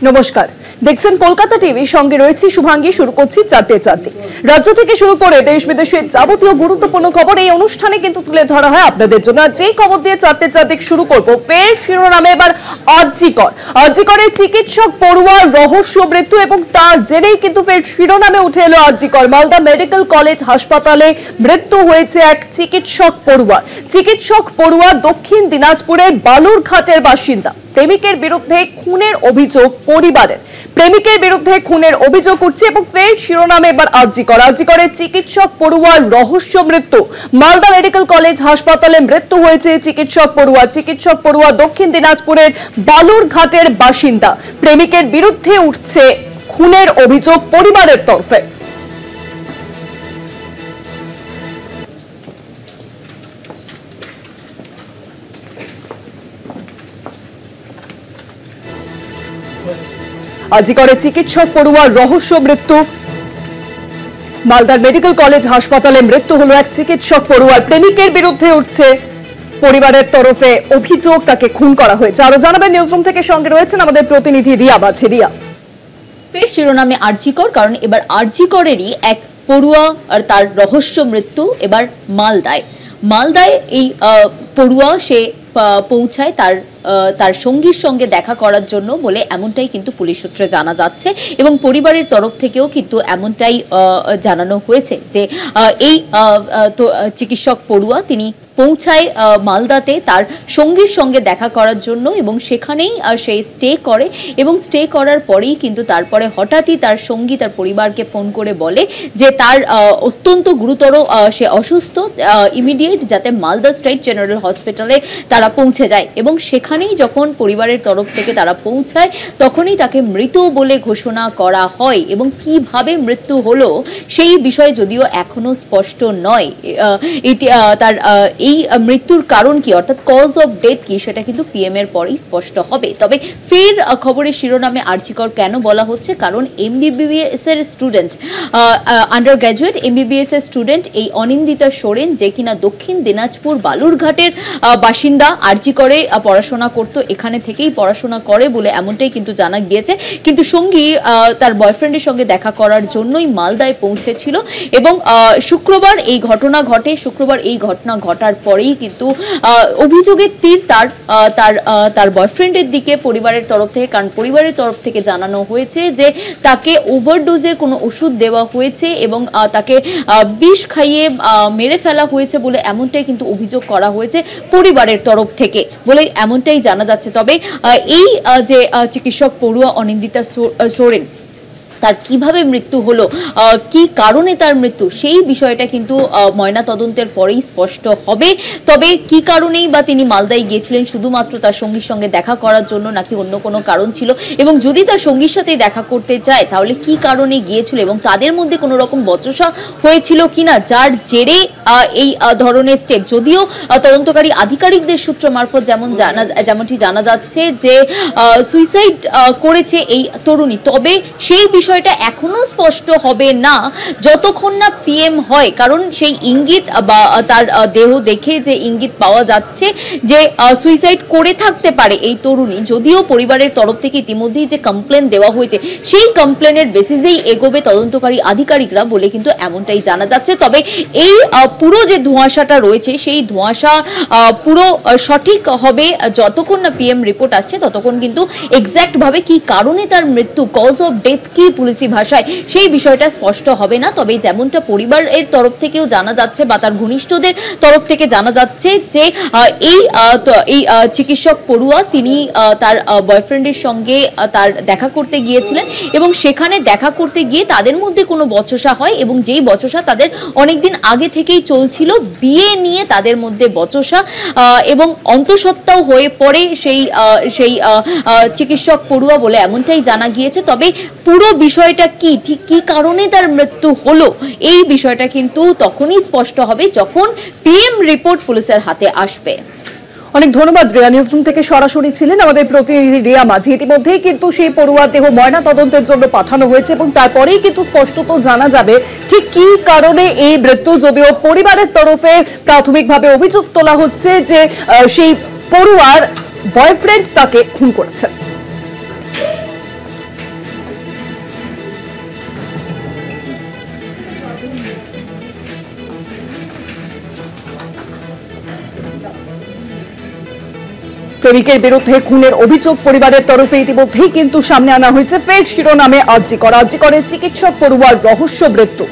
নমস্কার, দেখছেন কলকাতা টিভি, সঙ্গে রয়েছে শুভাঙ্গী। শুরু করছি চারটে চারটে। রাজ্য থেকে শুরু করে দেশ বিদেশের যাবতীয় গুরুত্বপূর্ণ খবর এই অনুষ্ঠানে কিন্তু তুলে ধরা হয় আপনাদের জন্য। আর যেই খবর দিয়ে চারটে চারটে শুরু করব, ফের শিরোনামে এবার আরজিকরের চিকিৎসক পড়ুয়ার রহস্য মৃত্যু, এবং তার জেরেই কিন্তু ফের শিরোনামে উঠে এলো আরজিকর। মালদা মেডিকেল কলেজ হাসপাতালে মৃত্যু হয়েছে এক চিকিৎসক পড়ুয়া দক্ষিণ দিনাজপুরের বালুরঘাটের বাসিন্দা। প্রেমিকের বিরুদ্ধে খুনের অভিযোগ উঠছে এবং ফের শিরোনামে এবার আরজিকরের চিকিৎসক পড়ুয়ার রহস্য মৃত্যু। মালদা মেডিকেল কলেজ হাসপাতালে মৃত্যু হয়েছে চিকিৎসক পড়ুয়া দক্ষিণ দিনাজপুরের বালুরঘাটের বাসিন্দা। প্রেমিকের বিরুদ্ধে উঠছে খুনের অভিযোগ পরিবারের তরফে। আরজিকরের চিকিৎসক পড়ুয়ার রহস্য মৃত্যু। মালদার মেডিকেল কলেজ হাসপাতালে মৃত্যু হলো এক চিকিৎসক পড়ুয়ার। প্রেমিকের বিরুদ্ধে উঠছে পরিবারের তরফে অভিযোগ, তাকে খুন করা হয়েছে। আরো জানাবেন নিউজরুম থেকে, সঙ্গে রয়েছেন আমাদের প্রতিনিধি রিয়া বাছে। রিয়া, ফের শিরোনামে আরজিকর, কারণ এবার আরজিকরেরই এক পড়ুয়া আর তার রহস্য মৃত্যু। এবার মালদায় এই পড়ুয়া সে পৌঁছায় তার সঙ্গীর সঙ্গে দেখা করার জন্য বলে, এমনটাই কিন্তু পুলিশ সূত্রে জানা যাচ্ছে এবং পরিবারের তরফ থেকেও কিন্তু এমনটাই জানানো হয়েছে যে এই চিকিৎসক পড়ুয়া তিনি পৌঁছায় মালদাতে তার সঙ্গীর সঙ্গে দেখা করার জন্য, এবং সেখানেই সে স্টে করে এবং স্টে করার পরেই কিন্তু তারপরে হঠাৎই তার সঙ্গী তার পরিবারকে ফোন করে বলে যে তার অত্যন্ত গুরুতর, সে অসুস্থ, ইমিডিয়েট যাতে মালদা স্টেট জেনারেল হসপিটালে তারা পৌঁছে যায়। এবং সেখানেই যখন পরিবারের তরফ থেকে তারা পৌঁছায় তখনই তাকে মৃত বলে ঘোষণা করা হয়। এবং কিভাবে মৃত্যু হলো সেই বিষয়ে যদিও এখনো স্পষ্ট নয়, তার এই মৃত্যুর কারণ কি, অর্থাৎ কজ অফ ডেথ কি, সেটা কিন্তু পিএম এর পরেই স্পষ্ট হবে। তবে ফের খবরের শিরোনামে আরজিকর কেন বলা হচ্ছে, কারণ এমবিবিএস এর স্টুডেন্ট, আন্ডার গ্র্যাজুয়েট এমবিবিএস এর স্টুডেন্ট এই অনিন্দিতা সোরেন, যে কিনা দক্ষিণ দিনাজপুর বালুরঘাটের বাসিন্দা, আরজিকরে পড়াশোনা করত, এখানে থেকেই পড়াশোনা করে বলে এমনটাই কিন্তু জানা গিয়েছে। কিন্তু সঙ্গী তার বয়ফ্রেন্ডের সঙ্গে দেখা করার জন্যই মালদায় পৌঁছেছিল এবং শুক্রবার এই ঘটনা ঘটার পরেই কিন্তু অভিযোগের তীর তার বয়ফ্রেন্ডের দিকে পরিবারের তরফ থেকে, কারণ পরিবারের তরফ থেকে জানানো হয়েছে যে তাকে ওভারডোজের কোনো ওষুধ দেওয়া হয়েছে এবং তাকে বিষ খাইয়ে মেরে ফেলা হয়েছে বলে এমনটাই কিন্তু অভিযোগ করা হয়েছে পরিবারের তরফ থেকে বলে এমনটাই জানা যাচ্ছে। তবে এই যে চিকিৎসক পড়ুয়া অনিন্দিতা সোরেন, তার কিভাবে মৃত্যু হলো, কি কারণে তার মৃত্যু, সেই বিষয়টা কিন্তু ময়না তদন্তের পরেই স্পষ্ট হবে। তবে কি কারণেই বা তিনি মালদায় গিয়েছিলেন, শুধুমাত্র তার সঙ্গীর সঙ্গে দেখা করার জন্য নাকি অন্য কোনো কারণ ছিল, এবং যদি তার সঙ্গীর সাথে দেখা করতে চায় তাহলে কি কারণে গিয়েছিল এবং তাদের মধ্যে কোনো রকম বচসা হয়েছিল কিনা, যার জেরে এই ধরনের স্টেপ। যদিও তদন্তকারী আধিকারিকদের সূত্র মারফত যেমনটি জানা যাচ্ছে যে সুইসাইড করেছে এই তরুণী, তবে সেই বিষয়টা এখনো স্পষ্ট হবে না যতক্ষণ না পিএম হয়, কারণ সেই ইঙ্গিত বা তার দেহ দেখে যে ইঙ্গিত পাওয়া যাচ্ছে যে সুইসাইড করে থাকতে পারে এই তরুণী। যদিও পরিবারের তরফ থেকে ইতিমধ্যেই যে কমপ্লেন দেওয়া হয়েছে সেই কমপ্লেনের বেসিসেই এগোবে তদন্তকারী আধিকারিকরা বলে কিন্তু এমনটাই জানা যাচ্ছে। তবে এই পুরো যে ধোঁয়াশাটা রয়েছে সেই ধোঁয়াশা পুরো সঠিক হবে যতক্ষণ না পিএম রিপোর্ট আসছে, ততক্ষণ কিন্তু এক্স্যাক্ট ভাবে কি কারণে তার মৃত্যু, কজ অফ ডেথ কি পুলিশি ভাষায়, সেই বিষয়টা স্পষ্ট হবে না। তবে যেমনটা পরিবারের তরফ থেকেও জানা যাচ্ছে বা তার ঘনিষ্ঠদের তরফ থেকে জানা যাচ্ছে যে এই চিকিৎসক পড়ুয়া তিনি তার বয়ফ্রেন্ডের সঙ্গে তার দেখা করতে গিয়েছিলেন এবং সেখানে দেখা করতে গিয়ে তাদের মধ্যে কোনো বচসা হয় এবং যেই বচসা তাদের অনেকদিন আগে থেকেই চলছিল, বিয়ে নিয়ে তাদের মধ্যে বচসা এবং অন্তঃসত্ত্বাও হয়ে পড়ে সেই চিকিৎসক পড়ুয়া বলে এমনটাই জানা গিয়েছে। তবে পুরো বিষয়টা কি, ঠিক কি কারণে তার মৃত্যু হলো, এই বিষয়টা কিন্তু তখনই স্পষ্ট হবে যখন পিএম রিপোর্ট পুলিশের হাতে আসবে। অনেক ধন্যবাদ রিয়া। নিউজরুম থেকে সরাসরি ছিলেন আমাদের প্রতিনিধি রিয়া মাঝি। ইতিমধ্যেই কিন্তু সেই পড়ুয়ার দেহ ময়না তদন্তের জন্য পাঠানো হয়েছে এবং তারপরেই কিন্তু স্পষ্টত জানা যাবে ঠিক কি কারণে এই মৃত্যু। যদিও পরিবারের তরফে প্রাথমিকভাবে অভিযোগ তোলা হচ্ছে যে সেই পড়ুয়ার বয়ফ্রেন্ড তাকে খুন করেছে। প্রেমিকের বিরুদ্ধে খুনের অভিযোগ পরিবারের তরফে ইতিমধ্যেই কিন্তু সামনে আনা হয়েছে। ফের শিরোনামে আরজিকরের চিকিৎসক পড়ুয়ার রহস্য মৃত্যু।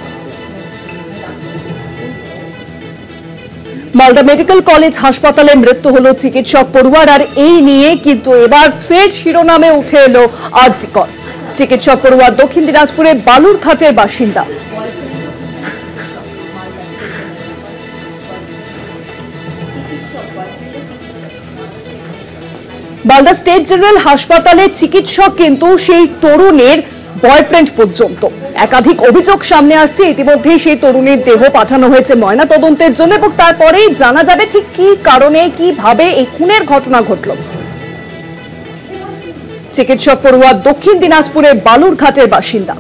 মালদা মেডিকেল কলেজ হাসপাতালে মৃত্যু হলো চিকিৎসক পড়ুয়ার। আর এই নিয়ে কিন্তু এবার ফের শিরোনামে উঠে এলো আরজিকর। চিকিৎসক পড়ুয়া দক্ষিণ দিনাজপুরের বালুরঘাটের বাসিন্দা। মালদা স্টেট জেনারেল হাসপাতালে চিকিৎসক কিন্তু সেই তরুণের বয়ফ্রেন্ড পর্যন্ত। একাধিক অভিযোগ সামনে আসছে। ইতিমধ্যেই সেই তরুণীর দেহ পাঠানো হয়েছে ময়না তদন্তের জন্য এবং তারপরেই জানা যাবে ঠিক কি কারণে কিভাবে এই খুনের ঘটনা ঘটল। চিকিৎসক পড়ুয়া দক্ষিণ দিনাজপুরের বালুরঘাটের বাসিন্দা।